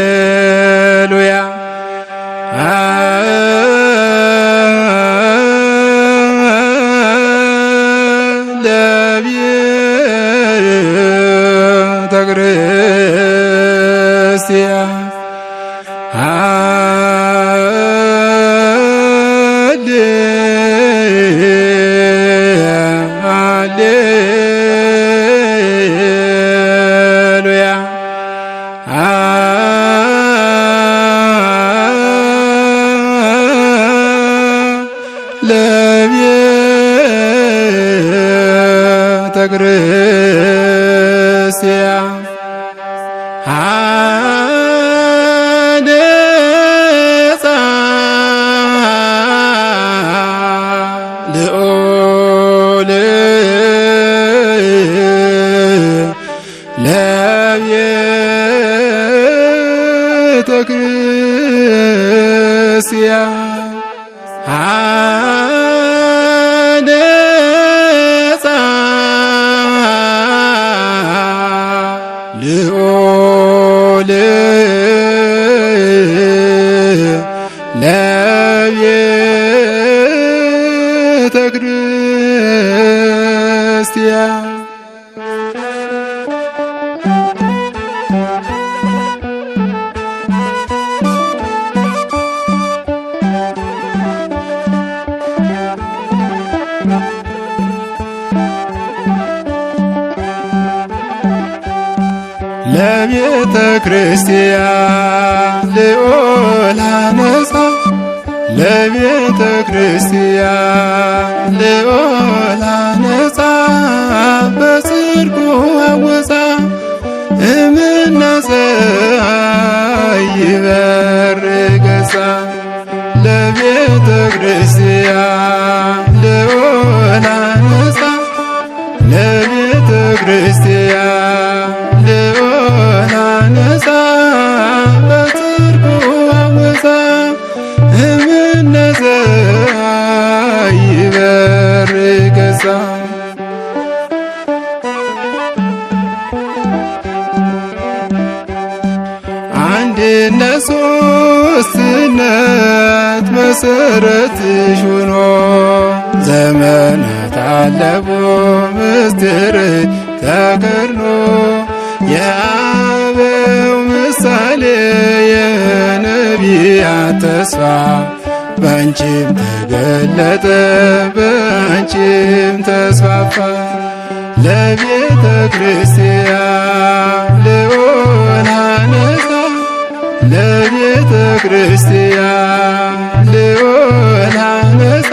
ሃሌሉያ ለቤተ ክርስቲያን ለቤተ ክርስቲያን አነጻ ልዑል ለቤተ ክርስቲያን አነጻ ልዑል ለቤተ ክርስቲያን ለቤተ ክርስቲያን ልዑል አነጻ ለቤተ ክርስቲያን ልዑል አነጻ በጽድቁ አወፃ እምነፀይ ይበር ገጻ ለቤተ ክርስቲያን ልዑል አነጻ ለቤተ ክርስቲያን ልዑል አነጻ በጽድቁ አወፃ እምነፀይ ይበር ገጻ አንድነት ሦስትነት መሰረትሽ ሆኖ ዘመናት አለፉ ምስጢር ተከድኖ የአበው ምሳሌ የነቢያት ተስፋ በአንቺም ተገለጠ በአንቺም ተስፋፋ ለቤተ ክርስቲያን ልዑል አነጻ ለቤተ ክርስቲያን ልዑል አነጻ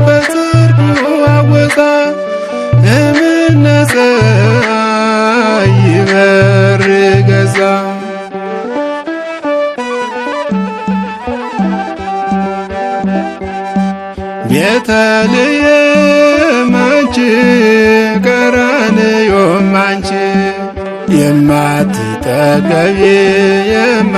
በጽድቁ አወፃ እምነፀይ ይበር ገጻ ቤተልሔም አንቺ ቀራንዮም አንቺ የማትጠገቢ የማትሰለች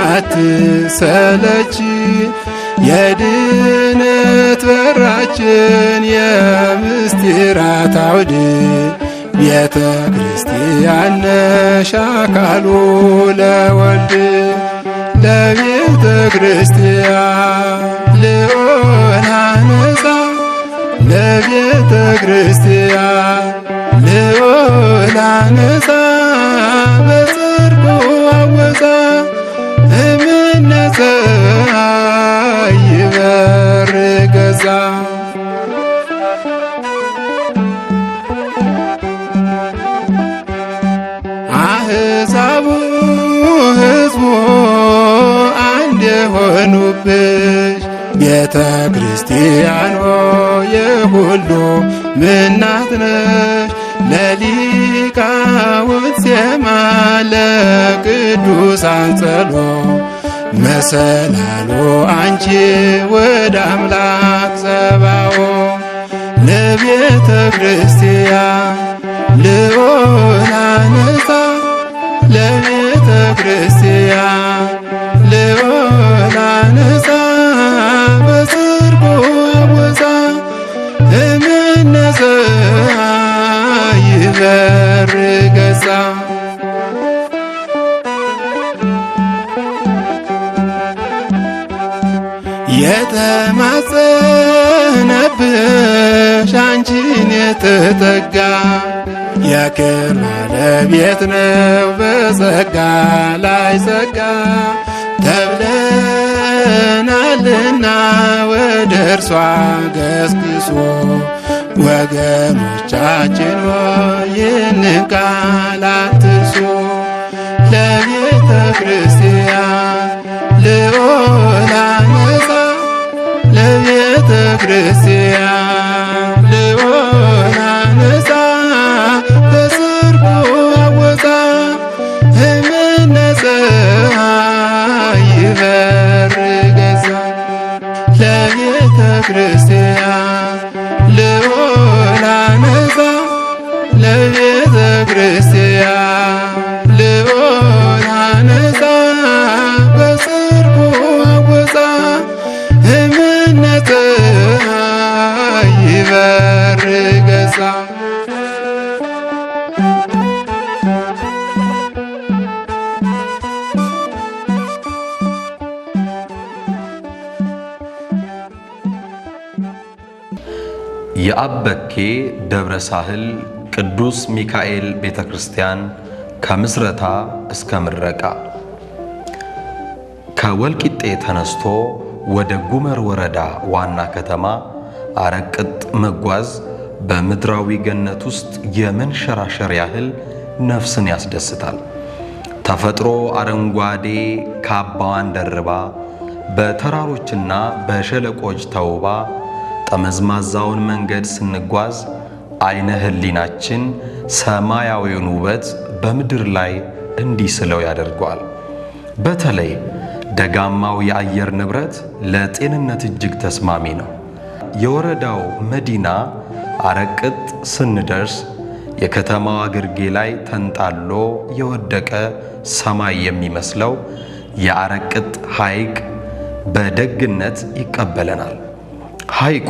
የድነት በራችን የምስጢራት አውድ ቤተ ክርስቲያን ነሽ አካሉ ለወልድ ለቤተ ክርስቲያን ልዑል አነጻ ለቤተ ክርስቲያን ልዑል አነጻ በጽድቁ አወፃ እምነፀይ ይበር ገጻ አሕዛቡ ሕዝቡ አንድ የሆኑብሽ ቤተ ክርስቲያን ሆይ የሁሉ እናት ነሽ ለሊቃውንት ዜማ ለቅዱሳን ጸሎት መሰላሉ አንቺ ወደ አምላክ ጸባኦት ለቤተ ክርስቲያን ልዑል አነጻ ለቤተ ክርስቲያን ልዑል አነጻ በጽድቁ የምትጠጋ የክብር ባለቤት ነው በጸጋ ላይ ጸጋ ተብለናልና ወደ እርሷ ገስግሶ ወገኖቻችን ሆይ ይህንን ቃል አትርሱ። ለቤተ ክርስቲያን ልዑል አነጻ ለቤተ ክርስቲያን ልዑል አነጻ በጽድቁ አወጣ እምነ ፀሐይ ይበር ገዛ ለቤተ ክርስቲያን ልዑል አነጻ ለቤተ ክርስቲያን ልዑል አነጻ በጽድቁ አወጣ እምነ ፀሐይ ይበር ገዛ የአበኬ ደብረ ሳህል ቅዱስ ሚካኤል ቤተ ክርስቲያን ከምስረታ እስከ ምረቃ። ከወልቂጤ ተነስቶ ወደ ጉመር ወረዳ ዋና ከተማ አረቅጥ መጓዝ በምድራዊ ገነት ውስጥ የመንሸራሸር ያህል ነፍስን ያስደስታል። ተፈጥሮ አረንጓዴ ካባዋን ደርባ በተራሮችና በሸለቆች ተውባ ጠመዝማዛውን መንገድ ስንጓዝ አይነ ህሊናችን ሰማያዊውን ውበት በምድር ላይ እንዲስለው ያደርገዋል። በተለይ ደጋማው የአየር ንብረት ለጤንነት እጅግ ተስማሚ ነው። የወረዳው መዲና አረቅጥ ስንደርስ የከተማዋ ግርጌ ላይ ተንጣሎ የወደቀ ሰማይ የሚመስለው የአረቅጥ ሐይቅ በደግነት ይቀበለናል። ሐይቁ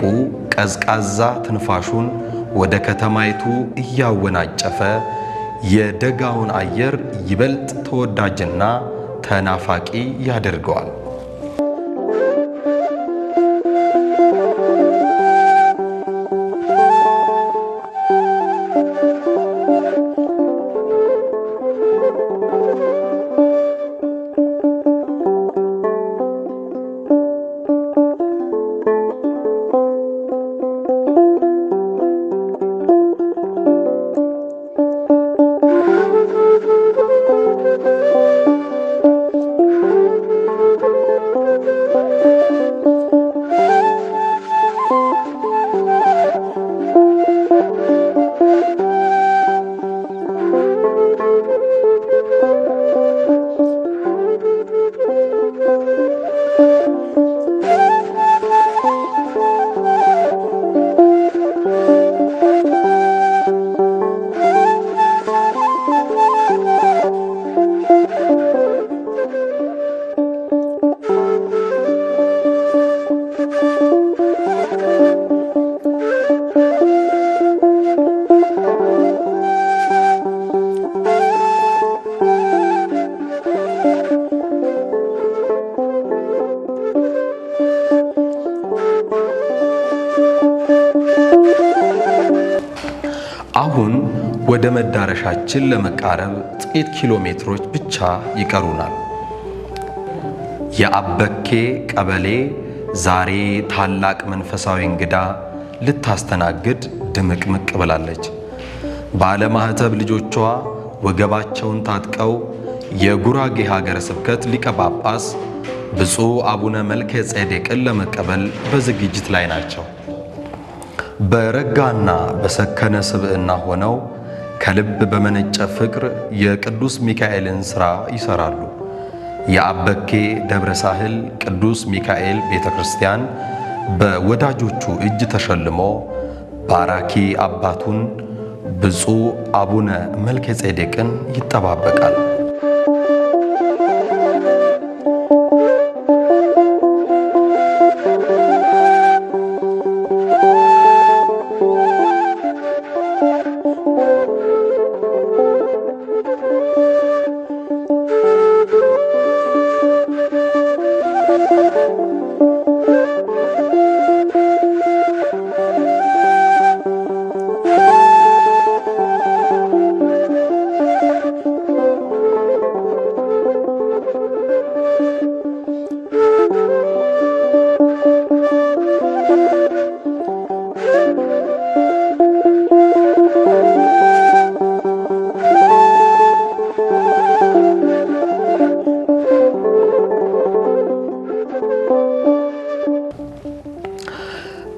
ቀዝቃዛ ትንፋሹን ወደ ከተማይቱ እያወናጨፈ የደጋውን አየር ይበልጥ ተወዳጅና ተናፋቂ ያደርገዋል። አሁን ወደ መዳረሻችን ለመቃረብ ጥቂት ኪሎ ሜትሮች ብቻ ይቀሩናል። የአበኬ ቀበሌ ዛሬ ታላቅ መንፈሳዊ እንግዳ ልታስተናግድ ድምቅምቅ ብላለች። ባለማህተብ ልጆቿ ወገባቸውን ታጥቀው የጉራጌ ሀገረ ስብከት ሊቀ ጳጳስ ብፁዕ አቡነ መልከ ጼዴቅን ለመቀበል በዝግጅት ላይ ናቸው። በረጋና በሰከነ ስብዕና ሆነው ከልብ በመነጨ ፍቅር የቅዱስ ሚካኤልን ሥራ ይሰራሉ። የአበኬ ደብረ ሳህል ቅዱስ ሚካኤል ቤተ ክርስቲያን በወዳጆቹ እጅ ተሸልሞ ባራኪ አባቱን ብፁዕ አቡነ መልከ ጼዴቅን ይጠባበቃል።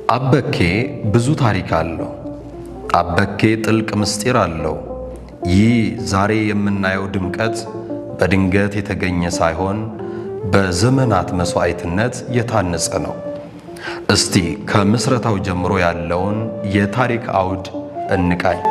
አበኬ ብዙ ታሪክ አለው። አበኬ ጥልቅ ምስጢር አለው። ይህ ዛሬ የምናየው ድምቀት በድንገት የተገኘ ሳይሆን በዘመናት መስዋዕትነት የታነጸ ነው። እስቲ ከምስረታው ጀምሮ ያለውን የታሪክ አውድ እንቃኝ።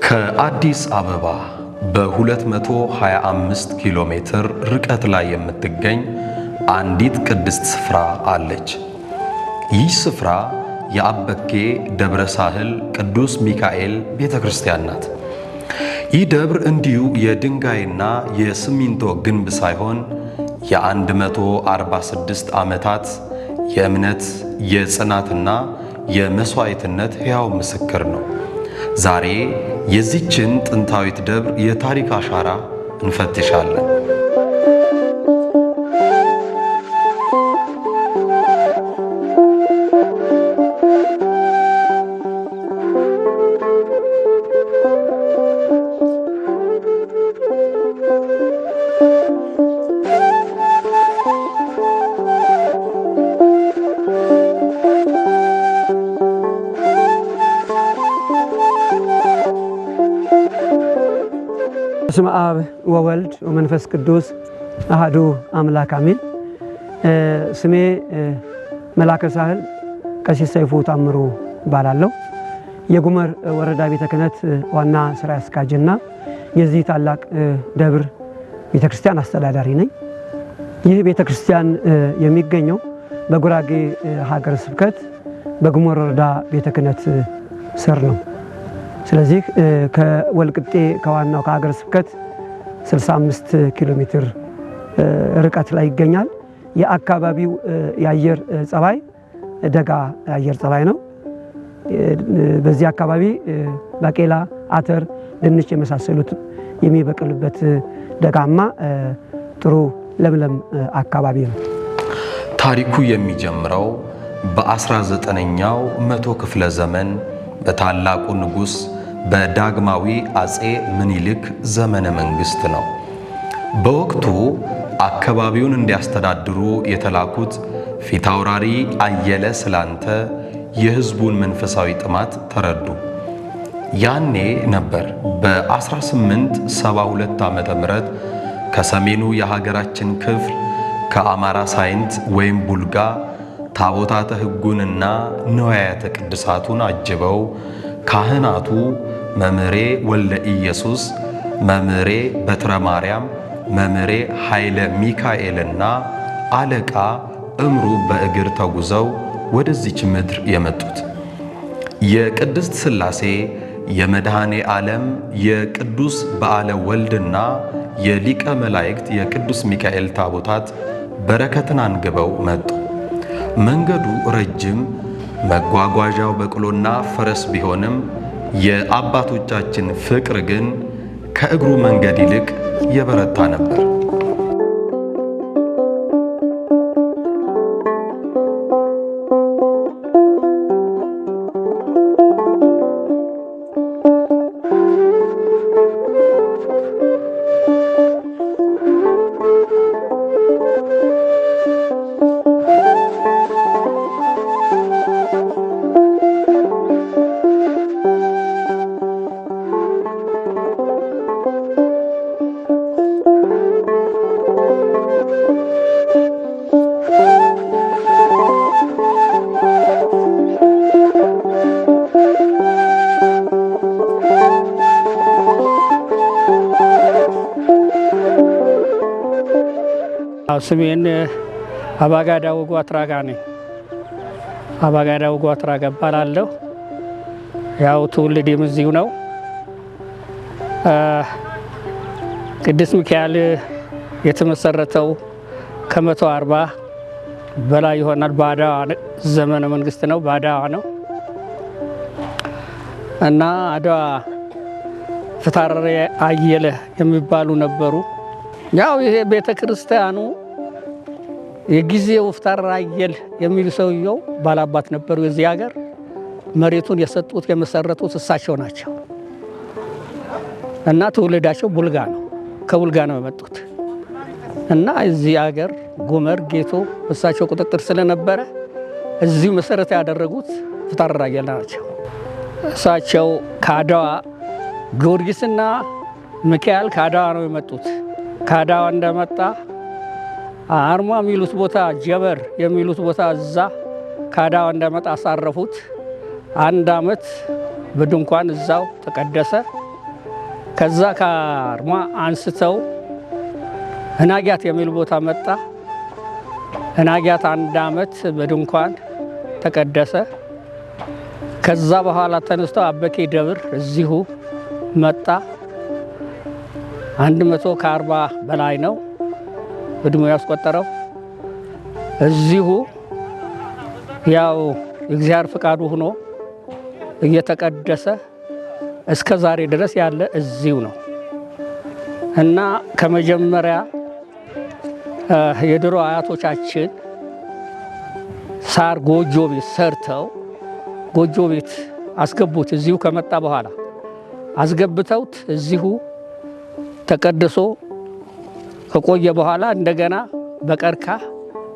ከአዲስ አበባ በ225 ኪሎ ሜትር ርቀት ላይ የምትገኝ አንዲት ቅድስት ስፍራ አለች። ይህ ስፍራ የአበኬ ደብረ ሳህል ቅዱስ ሚካኤል ቤተክርስቲያን ናት። ይህ ደብር እንዲሁ የድንጋይና የሲሚንቶ ግንብ ሳይሆን የ146 ዓመታት የእምነት የጽናትና የመስዋዕትነት ሕያው ምስክር ነው። ዛሬ የዚችን ጥንታዊት ደብር የታሪክ አሻራ እንፈትሻለን። በስመ አብ ወወልድ ወመንፈስ ቅዱስ አሐዱ አምላክ አሜን። ስሜ መላከ ሳህል ቀሲስ ሰይፉ ታምሩ እባላለሁ። የጉመር ወረዳ ቤተ ክህነት ዋና ስራ አስኪያጅና የዚህ ታላቅ ደብር ቤተክርስቲያን አስተዳዳሪ ነኝ። ይህ ቤተክርስቲያን የሚገኘው በጉራጌ ሀገረ ስብከት በጉመር ወረዳ ቤተ ክህነት ስር ነው። ስለዚህ ከወልቅጤ ከዋናው ከሀገረ ስብከት 65 ኪሎ ሜትር ርቀት ላይ ይገኛል። የአካባቢው የአየር ጸባይ ደጋ የአየር ጸባይ ነው። በዚህ አካባቢ ባቄላ፣ አተር፣ ድንች የመሳሰሉት የሚበቅልበት ደጋማ ጥሩ ለምለም አካባቢ ነው። ታሪኩ የሚጀምረው በ19ኛው መቶ ክፍለ ዘመን በታላቁ ንጉሥ በዳግማዊ አጼ ምኒልክ ዘመነ መንግስት ነው። በወቅቱ አካባቢውን እንዲያስተዳድሩ የተላኩት ፊታውራሪ አየለ ስላንተ የሕዝቡን መንፈሳዊ ጥማት ተረዱ። ያኔ ነበር በ1872 ዓመተ ምህረት ከሰሜኑ የሀገራችን ክፍል ከአማራ ሳይንት ወይም ቡልጋ ታቦታተ ሕጉንና ንዋያተ ቅድሳቱን አጅበው ካህናቱ መምህሬ ወልደ ኢየሱስ፣ መምህሬ በትረ ማርያም፣ መምህሬ ኃይለ ሚካኤልና አለቃ እምሩ በእግር ተጉዘው ወደዚች ምድር የመጡት የቅድስት ሥላሴ የመድኃኔ ዓለም የቅዱስ በዓለ ወልድና የሊቀ መላእክት የቅዱስ ሚካኤል ታቦታት በረከትን አንግበው መጡ። መንገዱ ረጅም፣ መጓጓዣው በቅሎና ፈረስ ቢሆንም የአባቶቻችን ፍቅር ግን ከእግሩ መንገድ ይልቅ የበረታ ነበር። ስሜን አባጋዳ ወጉ አትራጋ ነኝ። አባጋዳው ጓትራ ገባላለሁ። ያው ትውልዴም እዚሁ ነው። ቅዱስ ሚካኤል የተመሰረተው ከ140 በላይ ይሆናል። በአድዋ ዘመነ መንግስት ነው። በአድዋ ነው እና አድዋ ፍታሬ አየለ የሚባሉ ነበሩ። ያው ይሄ ቤተ ክርስቲያኑ የጊዜው ፍታሬ አየለ የሚሉ ሰውየው ባላባት ነበሩ። የዚህ ሀገር መሬቱን የሰጡት የመሰረቱት እሳቸው ናቸው እና ትውልዳቸው ቡልጋ ነው። ከቡልጋ ነው የመጡት እና እዚህ ሀገር ጎመር ጌቶ እሳቸው ቁጥጥር ስለነበረ እዚሁ መሰረት ያደረጉት ፍታሬ አየለ ናቸው። እሳቸው ከአድዋ ጊዮርጊስና ሚካኤል ከአድዋ ነው የመጡት። ከአድዋ እንደመጣ አርማ የሚሉት ቦታ ጀበር የሚሉት ቦታ እዛ ከአድዋ እንደመጣ አሳረፉት። 1 ዓመት በድንኳን እዛው ተቀደሰ። ከዛ ከአርማ አንስተው እናጊያት የሚል ቦታ መጣ። እናጊያት 1 ዓመት በድንኳን ተቀደሰ። ከዛ በኋላ ተነስተው አበኬ ደብር እዚሁ መጣ። 140 በላይ ነው እድሜው ያስቆጠረው። እዚሁ ያው እግዚአብሔር ፍቃዱ ሆኖ እየተቀደሰ እስከ ዛሬ ድረስ ያለ እዚሁ ነው እና ከመጀመሪያ የድሮ አያቶቻችን ሳር ጎጆ ቤት ሰርተው ጎጆ ቤት አስገቡት። እዚሁ ከመጣ በኋላ አስገብተውት እዚሁ ተቀድሶ ከቆየ በኋላ እንደገና በቀርካ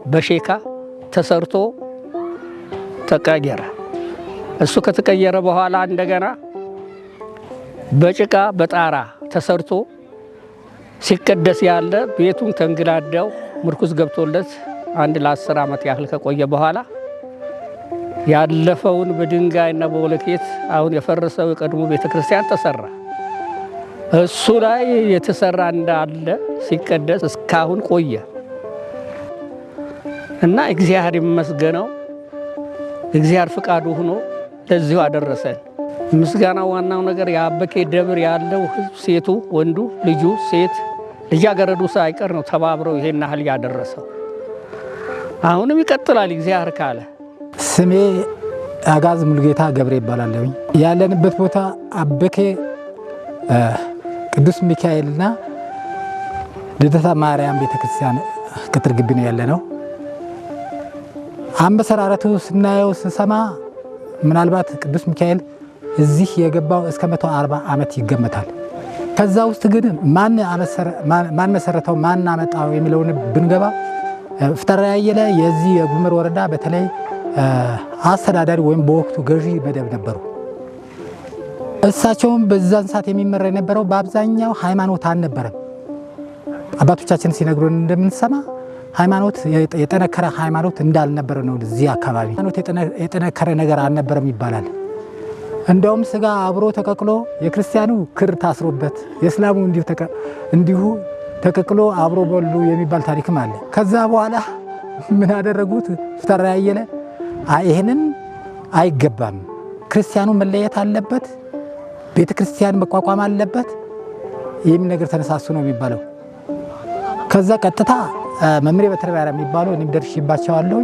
በሼካ ተሰርቶ ተቀየረ። እሱ ከተቀየረ በኋላ እንደገና በጭቃ በጣራ ተሰርቶ ሲቀደስ ያለ ቤቱን ተንግላዳው ምርኩዝ ገብቶለት ለ10 ዓመት ያህል ከቆየ በኋላ ያለፈውን በድንጋይና በወለኬት አሁን የፈረሰው የቀድሞ ቤተክርስቲያን ተሰራ። እሱ ላይ የተሰራ እንዳለ ሲቀደስ እስካሁን ቆየ እና እግዚአብሔር ይመስገነው። እግዚአብሔር ፍቃዱ ሆኖ ለዚሁ አደረሰን። ምስጋና ዋናው ነገር የአበኬ ደብር ያለው ህዝብ ሴቱ፣ ወንዱ፣ ልጁ፣ ሴት ልጃገረዱ ሳይቀር ነው ተባብረው ይሄን ያህል ያደረሰው። አሁንም ይቀጥላል እግዚአብሔር ካለ። ስሜ አጋዝ ሙሉጌታ ገብሬ ይባላለሁ። ያለንበት ቦታ አበኬ ቅዱስ ሚካኤልና ልደታ ማርያም ቤተክርስቲያን ቅጥር ግቢ ነው ያለነው። አመሰራረቱ ስናየው ስንሰማ ምናልባት ቅዱስ ሚካኤል እዚህ የገባው እስከ 140 ዓመት ይገመታል። ከዛ ውስጥ ግን ማን መሰረተው ማን አመጣው የሚለውን ብንገባ ፍታሬ አየለ የዚህ የጉመር ወረዳ በተለይ አስተዳዳሪ ወይም በወቅቱ ገዢ መደብ ነበሩ። እሳቸውም በዛን ሰዓት የሚመራ የነበረው በአብዛኛው ሃይማኖት አልነበረም። አባቶቻችን ሲነግሩን እንደምንሰማ ሃይማኖት የጠነከረ ሃይማኖት እንዳልነበረ ነው። እዚህ አካባቢ ሃይማኖት የጠነከረ ነገር አልነበረም ይባላል። እንደውም ስጋ አብሮ ተቀቅሎ የክርስቲያኑ ክር ታስሮበት የእስላሙ እንዲሁ ተቀቅሎ አብሮ በሉ የሚባል ታሪክም አለ። ከዛ በኋላ ምን አደረጉት? ፍታሬ አየለ ይሄንን አይገባም፣ ክርስቲያኑ መለየት አለበት፣ ቤተ ክርስቲያን መቋቋም አለበት የሚል ነገር ተነሳሱ ነው የሚባለው። ከዛ ቀጥታ መምሬ በተረባራ የሚባሉ እኔም ደርሼባቸዋለሁ።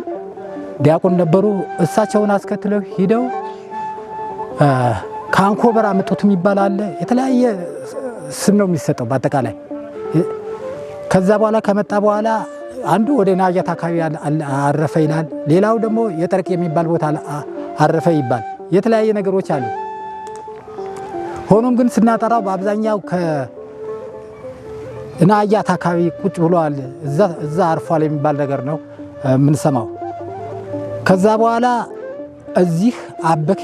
ዲያቆን ነበሩ። እሳቸውን አስከትለው ሂደው ከአንኮበር አመጡት የሚባል አለ። የተለያየ ስም ነው የሚሰጠው በአጠቃላይ። ከዛ በኋላ ከመጣ በኋላ አንዱ ወደ ናጃት አካባቢ አረፈ ይላል፣ ሌላው ደግሞ የጠርቅ የሚባል ቦታ አረፈ ይባል። የተለያየ ነገሮች አሉ። ሆኖም ግን ስናጠራው በአብዛኛው ከናጃት አካባቢ ቁጭ ብሏል፣ እዛ አርፏል የሚባል ነገር ነው የምንሰማው። ከዛ በኋላ እዚህ አበኬ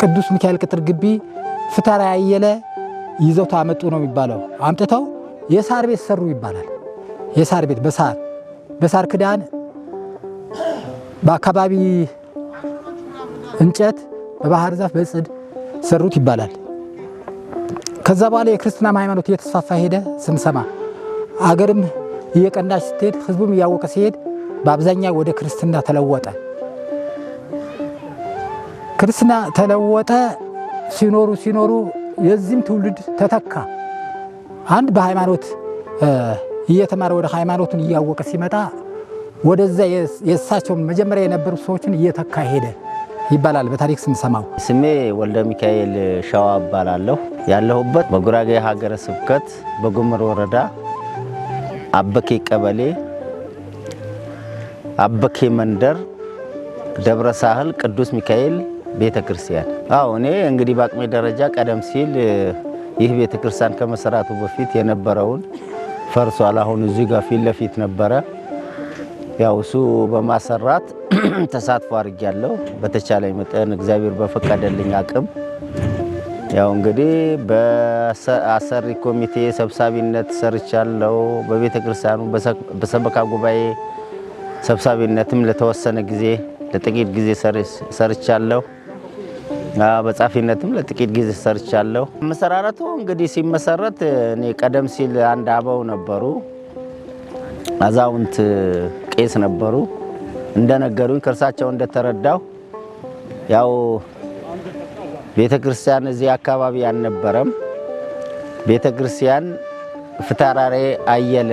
ቅዱስ ሚካኤል ቅጥር ግቢ ፍታሬ አየለ ይዘው አመጡ ነው የሚባለው። አምጥተው የሳር ቤት ሰሩ ይባላል። የሳር ቤት በሳር ክዳን በአካባቢ እንጨት በባህር ዛፍ በጽድ ሰሩት ይባላል። ከዛ በኋላ የክርስትና ሃይማኖት እየተስፋፋ ሄደ ስንሰማ፣ አገርም እየቀናች ስትሄድ ህዝቡም እያወቀ ሲሄድ በአብዛኛው ወደ ክርስትና ተለወጠ። ክርስትና ተለወጠ። ሲኖሩ የዚህም ትውልድ ተተካ። አንድ በሃይማኖት እየተማረ ወደ ሃይማኖቱን እያወቀ ሲመጣ ወደዛ የእሳቸው መጀመሪያ የነበሩ ሰዎችን እየተካ ሄደ ይባላል በታሪክ ስንሰማው። ስሜ ወልደ ሚካኤል ሸዋ እባላለሁ። ያለሁበት በጉራጌ ሀገረ ስብከት በጎመር ወረዳ አበኬ ቀበሌ አበኬ መንደር ደብረ ሳህል ቅዱስ ሚካኤል ቤተክርስቲያን። እኔ እንግዲህ በአቅሜ ደረጃ ቀደም ሲል ይህ ቤተክርስቲያን ከመሰራቱ በፊት የነበረውን ፈርሷል። አሁን እዚህ ጋር ፊት ለፊት ነበረ። ያው እሱ በማሰራት ተሳትፎ አድርጌያለሁ። በተቻለኝ መጠን እግዚአብሔር በፈቀደልኝ አቅም ያው እንግዲህ በአሰሪ ኮሚቴ ሰብሳቢነት ሰርቻለሁ። በቤተክርስቲያኑ በሰበካ ጉባኤ ሰብሳቢነትም ለተወሰነ ጊዜ ለጥቂት ጊዜ ሰርቻለሁ። በጻፊነትም ለጥቂት ጊዜ ሰርቻለሁ። መሰራረቱ እንግዲህ ሲመሰረት እኔ ቀደም ሲል አንድ አበው ነበሩ፣ አዛውንት ቄስ ነበሩ። እንደነገሩኝ ከእርሳቸው እንደተረዳው ያው ቤተክርስቲያን እዚህ አካባቢ አልነበረም። ቤተክርስቲያን ፍታራሬ አየለ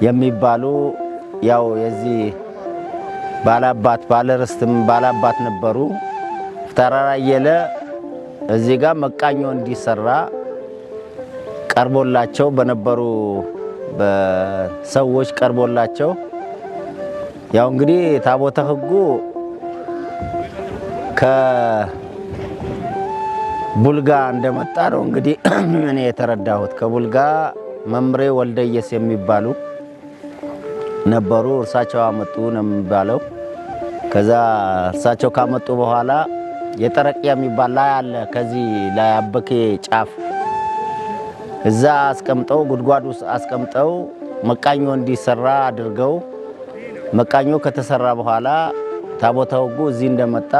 የሚባሉ ያው የዚህ ባላባት ባለርስትም ባላባት ነበሩ። ፍታራሬ አየለ እዚህ ጋር መቃኞ እንዲሰራ ቀርቦላቸው በነበሩ በሰዎች ቀርቦላቸው ያው እንግዲህ ታቦተ ሕጉ ከቡልጋ እንደመጣ ነው እንግዲህ እኔ የተረዳሁት። ከቡልጋ መምሬ ወልደየስ የሚባሉ ነበሩ። እርሳቸው አመጡ ነው የሚባለው። ከዛ እርሳቸው ካመጡ በኋላ የጠረቂያ የሚባል ላይ አለ፣ ከዚህ ላይ አበኬ ጫፍ እዛ አስቀምጠው ጉድጓድ ውስጥ አስቀምጠው መቃኞ እንዲሰራ አድርገው መቃኞ ከተሰራ በኋላ ታቦተ ሕጉ እዚህ እንደመጣ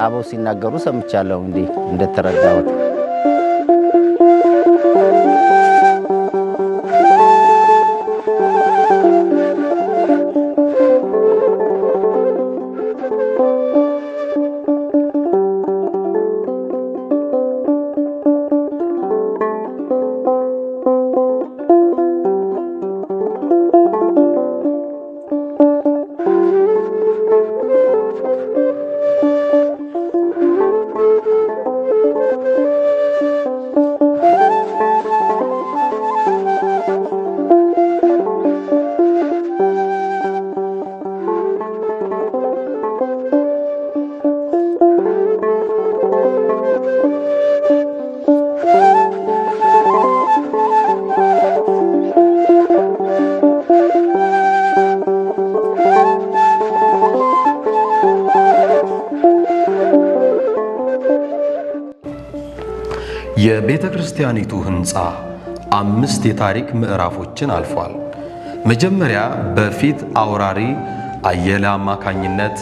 አበው ሲናገሩ ሰምቻለሁ። እንዲህ እንደተረዳሁት የቤተ ክርስቲያኒቱ ሕንፃ 5 የታሪክ ምዕራፎችን አልፏል። መጀመሪያ በፊት አውራሪ አየለ አማካኝነት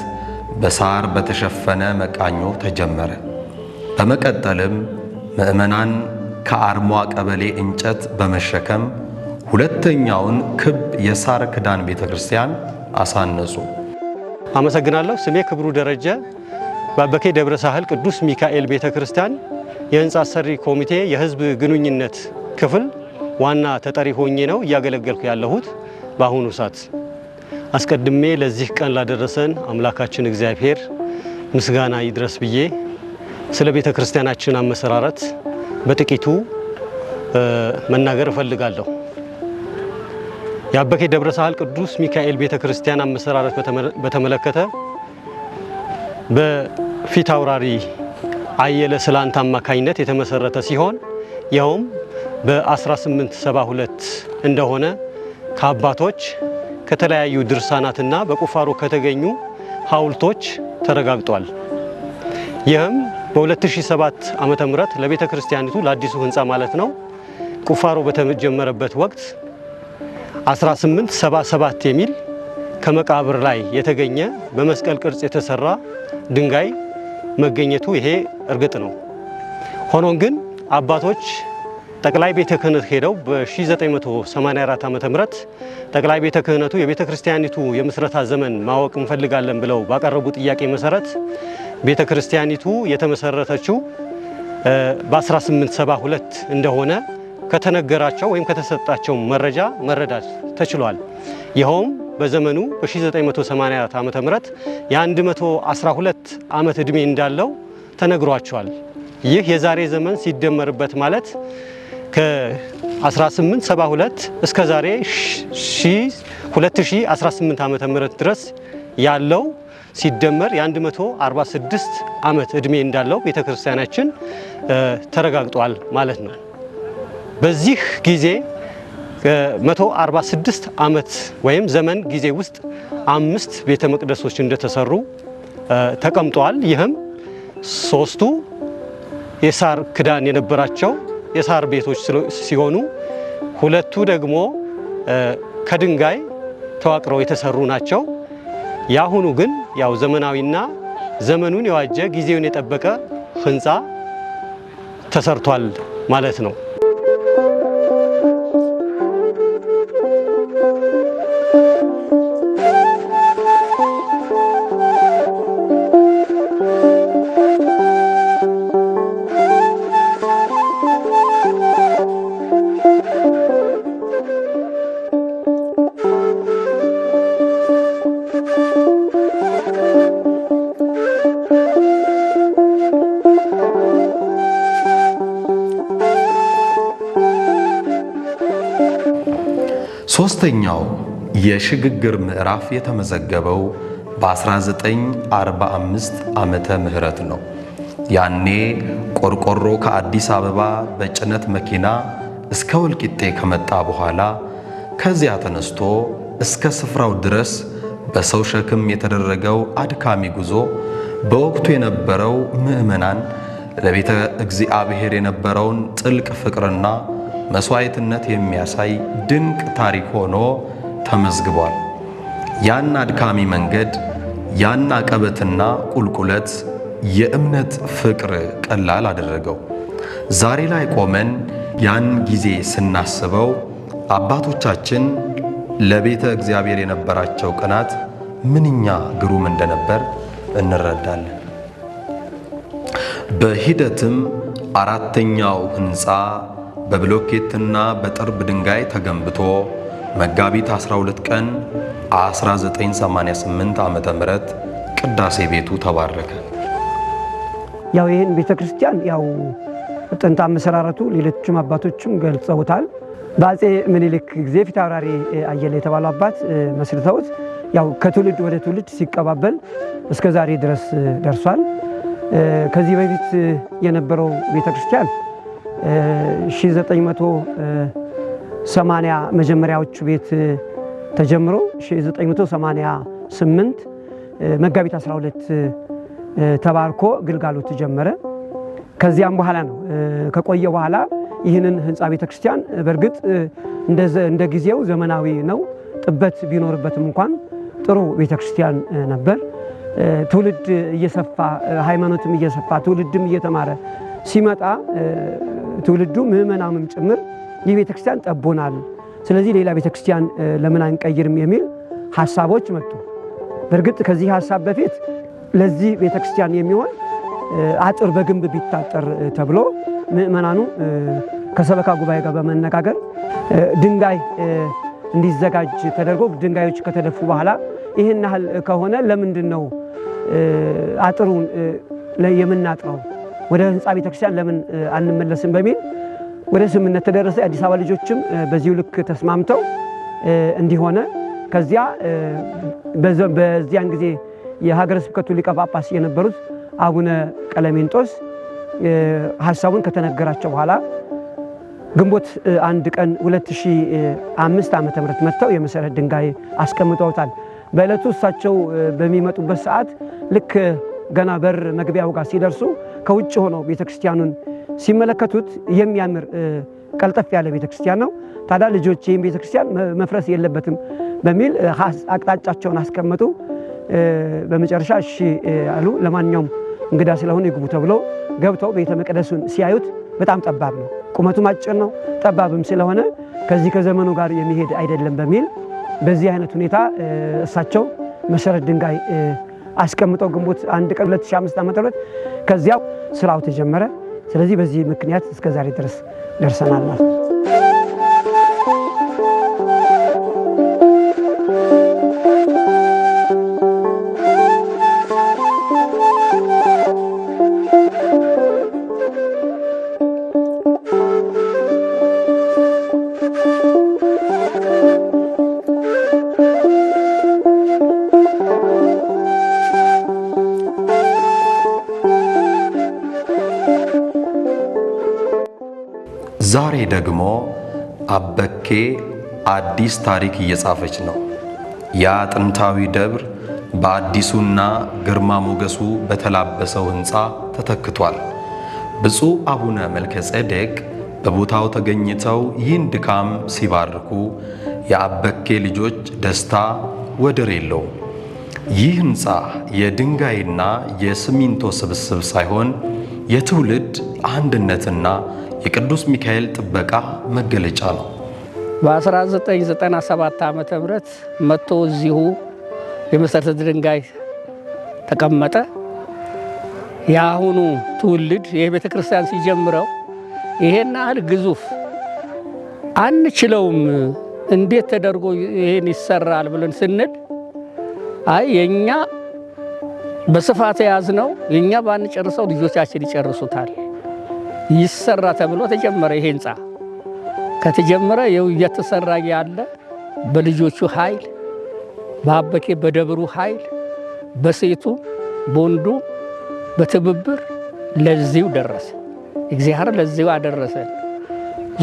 በሳር በተሸፈነ መቃኞ ተጀመረ። በመቀጠልም ምዕመናን ከአርሟ ቀበሌ እንጨት በመሸከም ሁለተኛውን ክብ የሳር ክዳን ቤተ ክርስቲያን አሳነጹ። አመሰግናለሁ። ስሜ ክብሩ ደረጀ በአበኬ ደብረ ሳህል ቅዱስ ሚካኤል ቤተ ክርስቲያን የህንፃ አሰሪ ኮሚቴ የህዝብ ግንኙነት ክፍል ዋና ተጠሪ ሆኜ ነው እያገለገልኩ ያለሁት በአሁኑ ሰዓት። አስቀድሜ ለዚህ ቀን ላደረሰን አምላካችን እግዚአብሔር ምስጋና ይድረስ ብዬ ስለ ቤተ ክርስቲያናችን አመሰራረት በጥቂቱ መናገር እፈልጋለሁ። የአበኬ ደብረ ሳህል ቅዱስ ሚካኤል ቤተ ክርስቲያን አመሰራረት በተመለከተ በፊት አውራሪ አየለ ስላንታ አማካኝነት የተመሰረተ ሲሆን ያውም በ1872 እንደሆነ ከአባቶች ከተለያዩ ድርሳናትና በቁፋሮ ከተገኙ ሐውልቶች ተረጋግጧል። ይህም በ2007 ዓመተ ምህረት ለቤተ ክርስቲያኒቱ ለአዲሱ ህንፃ ማለት ነው ቁፋሮ በተጀመረበት ወቅት 1877 የሚል ከመቃብር ላይ የተገኘ በመስቀል ቅርጽ የተሰራ ድንጋይ መገኘቱ ይሄ እርግጥ ነው። ሆኖም ግን አባቶች ጠቅላይ ቤተ ክህነት ሄደው በ1984 ዓመተ ምህረት ጠቅላይ ቤተ ክህነቱ የቤተ ክርስቲያኒቱ የምስረታ ዘመን ማወቅ እንፈልጋለን ብለው ባቀረቡ ጥያቄ መሰረት ቤተ ክርስቲያኒቱ የተመሰረተችው በ1872 እንደሆነ ከተነገራቸው ወይም ከተሰጣቸው መረጃ መረዳት ተችሏል። ይኸውም በዘመኑ በ1980 ዓመተ ምህረት የ112 ዓመት ዕድሜ እንዳለው ተነግሯቸዋል። ይህ የዛሬ ዘመን ሲደመርበት ማለት ከ1872 እስከ ዛሬ 2018 ዓመተ ምህረት ድረስ ያለው ሲደመር የ146 ዓመት ዕድሜ እንዳለው ቤተክርስቲያናችን ተረጋግጧል ማለት ነው። በዚህ ጊዜ 146 ዓመት ወይም ዘመን ጊዜ ውስጥ 5 ቤተ መቅደሶች እንደተሰሩ ተቀምጧል። ይህም 3ቱ የሳር ክዳን የነበራቸው የሳር ቤቶች ሲሆኑ 2ቱ ደግሞ ከድንጋይ ተዋቅረው የተሰሩ ናቸው። ያሁኑ ግን ያው ዘመናዊና ዘመኑን የዋጀ ጊዜውን የጠበቀ ህንፃ ተሰርቷል ማለት ነው። ሶስተኛው የሽግግር ምዕራፍ የተመዘገበው በ1945 ዓመተ ምህረት ነው። ያኔ ቆርቆሮ ከአዲስ አበባ በጭነት መኪና እስከ ወልቂጤ ከመጣ በኋላ ከዚያ ተነስቶ እስከ ስፍራው ድረስ በሰው ሸክም የተደረገው አድካሚ ጉዞ በወቅቱ የነበረው ምዕመናን ለቤተ እግዚአብሔር የነበረውን ጥልቅ ፍቅርና መስዋዕትነት የሚያሳይ ድንቅ ታሪክ ሆኖ ተመዝግቧል። ያን አድካሚ መንገድ፣ ያን አቀበትና ቁልቁለት የእምነት ፍቅር ቀላል አደረገው። ዛሬ ላይ ቆመን ያን ጊዜ ስናስበው አባቶቻችን ለቤተ እግዚአብሔር የነበራቸው ቅናት ምንኛ ግሩም እንደነበር እንረዳለን። በሂደትም አራተኛው ሕንፃ በብሎኬትና በጥርብ ድንጋይ ተገንብቶ መጋቢት 12 ቀን 1988 ዓመተ ምህረት ቅዳሴ ቤቱ ተባረከ። ያው ይህን ቤተክርስቲያን ያው ጥንታ መሰራረቱ ሌሎችም አባቶችም ገልጸውታል። በአፄ ምኒልክ ጊዜ ፊታውራሪ አየለ የተባሉ አባት መስርተውት ያው ከትውልድ ወደ ትውልድ ሲቀባበል እስከ ዛሬ ድረስ ደርሷል። ከዚህ በፊት የነበረው ቤተክርስቲያን 1980 መጀመሪያዎቹ ቤት ተጀምሮ 1988 መጋቢት 12 ተባርኮ ግልጋሎት ጀመረ። ከዚያም በኋላ ነው ከቆየ በኋላ ይህንን ህንፃ ቤተክርስቲያን በእርግጥ እንደ ጊዜው ዘመናዊ ነው፣ ጥበት ቢኖርበትም እንኳን ጥሩ ቤተክርስቲያን ነበር። ትውልድ እየሰፋ ሃይማኖትም እየሰፋ ትውልድም እየተማረ ሲመጣ ትውልዱ ምዕመናኑም ጭምር ይህ ቤተክርስቲያን ጠቦናል፣ ስለዚህ ሌላ ቤተክርስቲያን ለምን አንቀይርም የሚል ሐሳቦች መጡ። በእርግጥ ከዚህ ሐሳብ በፊት ለዚህ ቤተክርስቲያን የሚሆን አጥር በግንብ ቢታጠር ተብሎ ምዕመናኑ ከሰበካ ጉባኤ ጋር በመነጋገር ድንጋይ እንዲዘጋጅ ተደርጎ ድንጋዮች ከተደፉ በኋላ ይህን ያህል ከሆነ ለምንድን ነው አጥሩን የምናጥረው? ወደ ህንፃ ቤተክርስቲያን ለምን አንመለስም? በሚል ወደ ስምምነት ተደረሰ። የአዲስ አበባ ልጆችም በዚሁ ልክ ተስማምተው እንዲሆነ ከዚያ በዚያን ጊዜ የሀገረ ስብከቱ ሊቀ ጳጳስ የነበሩት አቡነ ቀለሜንጦስ ሐሳቡን ከተነገራቸው በኋላ ግንቦት 1 ቀን 2005 ዓመተ ምህረት መጥተው የመሰረት ድንጋይ አስቀምጠውታል። በዕለቱ እሳቸው በሚመጡበት ሰዓት ልክ ገና በር መግቢያው ጋር ሲደርሱ ከውጭ ሆነው ቤተክርስቲያኑን ሲመለከቱት የሚያምር ቀልጠፍ ያለ ቤተክርስቲያን ነው። ታዲያ ልጆች ይህን ቤተክርስቲያን መፍረስ የለበትም በሚል አቅጣጫቸውን አስቀመጡ። በመጨረሻ እሺ አሉ። ለማንኛውም እንግዳ ስለሆነ ይግቡ ተብሎ ገብተው ቤተ መቅደሱን ሲያዩት በጣም ጠባብ ነው፣ ቁመቱም አጭር ነው፣ ጠባብም ስለሆነ ከዚህ ከዘመኑ ጋር የሚሄድ አይደለም በሚል በዚህ አይነት ሁኔታ እሳቸው መሰረት ድንጋይ አስቀምጠው ግንቦት 1 ቀን 2005 ዓ.ም ከዚያው ስራው ተጀመረ። ስለዚህ በዚህ ምክንያት እስከ ዛሬ ድረስ ደርሰናል ማለት ነው። ዛሬ ደግሞ አበኬ አዲስ ታሪክ እየጻፈች ነው። ያ ጥንታዊ ደብር በአዲሱና ግርማ ሞገሱ በተላበሰው ሕንፃ ተተክቷል። ብፁዕ አቡነ መልከ ጼዴቅ በቦታው ተገኝተው ይህን ድካም ሲባርኩ የአበኬ ልጆች ደስታ ወደር የለውም። ይህ ሕንፃ የድንጋይና የሲሚንቶ ስብስብ ሳይሆን የትውልድ አንድነትና የቅዱስ ሚካኤል ጥበቃ መገለጫ ነው። በ1997 ዓመተ ምህረት መጥቶ እዚሁ የመሰረተ ድንጋይ ተቀመጠ። የአሁኑ ትውልድ የቤተ ክርስቲያን ሲጀምረው ይሄን ያህል ግዙፍ አንችለውም፣ እንዴት ተደርጎ ይሄን ይሰራል ብለን ስንል አይ የኛ በስፋት ያዝነው የኛ ባንጨርሰው ልጆቻችን ይጨርሱታል ይሰራ ተብሎ ተጀመረ። ይሄ ሕንፃ ከተጀመረ የው እየተሰራ ያለ በልጆቹ ኃይል በአበኬ በደብሩ ኃይል በሴቱ በወንዱ በትብብር ለዚሁ ደረሰ። እግዚአብሔር ለዚሁ አደረሰ።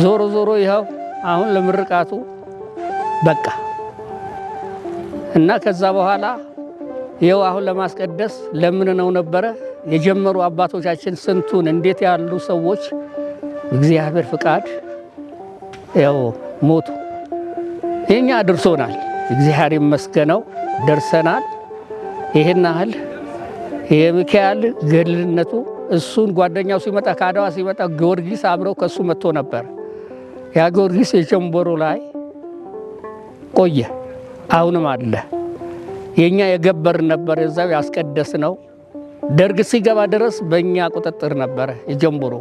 ዞሮ ዞሮ ይኸው አሁን ለምርቃቱ በቃ እና ከዛ በኋላ ይኸው አሁን ለማስቀደስ ለምን ነው ነበረ የጀመሩ አባቶቻችን ስንቱን እንዴት ያሉ ሰዎች እግዚአብሔር ፍቃድ ያው ሞቱ። የኛ ደርሶናል። እግዚአብሔር ይመስገነው ደርሰናል። ይሄን ያህል የሚካኤል ገድልነቱ እሱን ጓደኛው ሲመጣ ካዳዋ ሲመጣ ጊዮርጊስ አብረው ከሱ መጥቶ ነበር። ያ ጊዮርጊስ የጀንበሩ ላይ ቆየ። አሁንም አለ። የኛ የገበር ነበር እዛው ያስቀደስ ነው። ደርግ ሲገባ ድረስ በእኛ ቁጥጥር ነበረ የጀንበሩ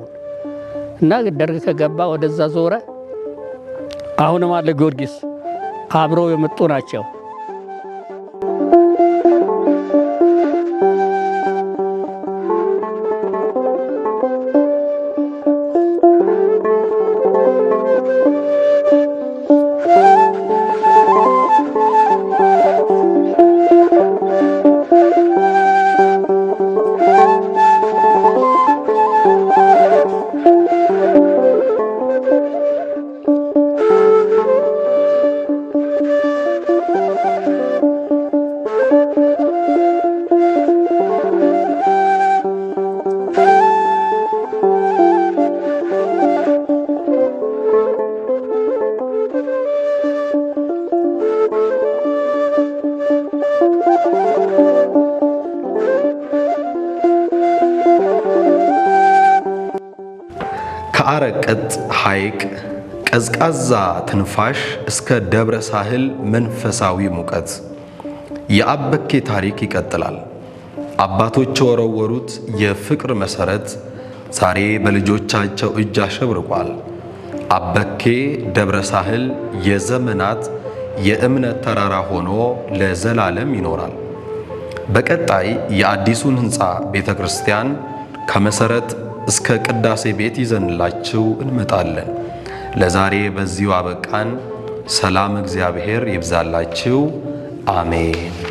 እና ደርግ ከገባ ወደዛ ዞረ። አሁንም አለ ጊዮርጊስ አብረው የመጡ ናቸው። ከአረቀት ሐይቅ ቀዝቃዛ ትንፋሽ እስከ ደብረ ሳህል መንፈሳዊ ሙቀት የአበኬ ታሪክ ይቀጥላል። አባቶች የወረወሩት የፍቅር መሰረት ዛሬ በልጆቻቸው እጅ አሸብርቋል። አበኬ ደብረ ሳህል የዘመናት የእምነት ተራራ ሆኖ ለዘላለም ይኖራል። በቀጣይ የአዲሱን ሕንፃ ቤተ ክርስቲያን ከመሰረት እስከ ቅዳሴ ቤት ይዘንላችሁ እንመጣለን። ለዛሬ በዚሁ አበቃን። ሰላም እግዚአብሔር ይብዛላችሁ። አሜን።